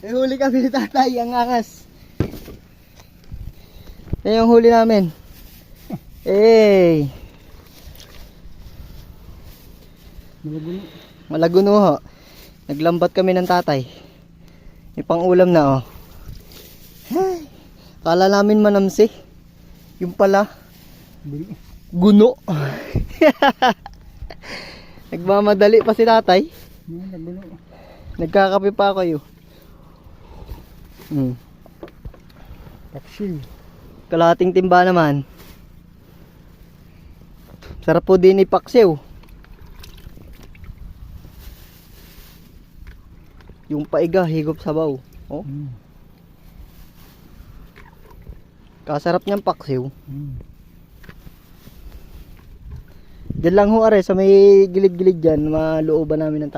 May huli kami ni tatay, ang angas. Yan yung huli namin. Hey! Malaguno ho. Naglambat kami ng tatay. May pang ulam na oh. Hey! Kala namin manamsi. Yung pala guno. Nagmamadali pa si tatay. Nagkakape pa kayo. Paksiw. Kalahating timba naman. Sarap po din ipaksiw. Yung paiga, higop sabaw. Oh. Kasarap niyang paksiw. Diyan lang ho are sa may gilid-gilid dyan, malooban namin ng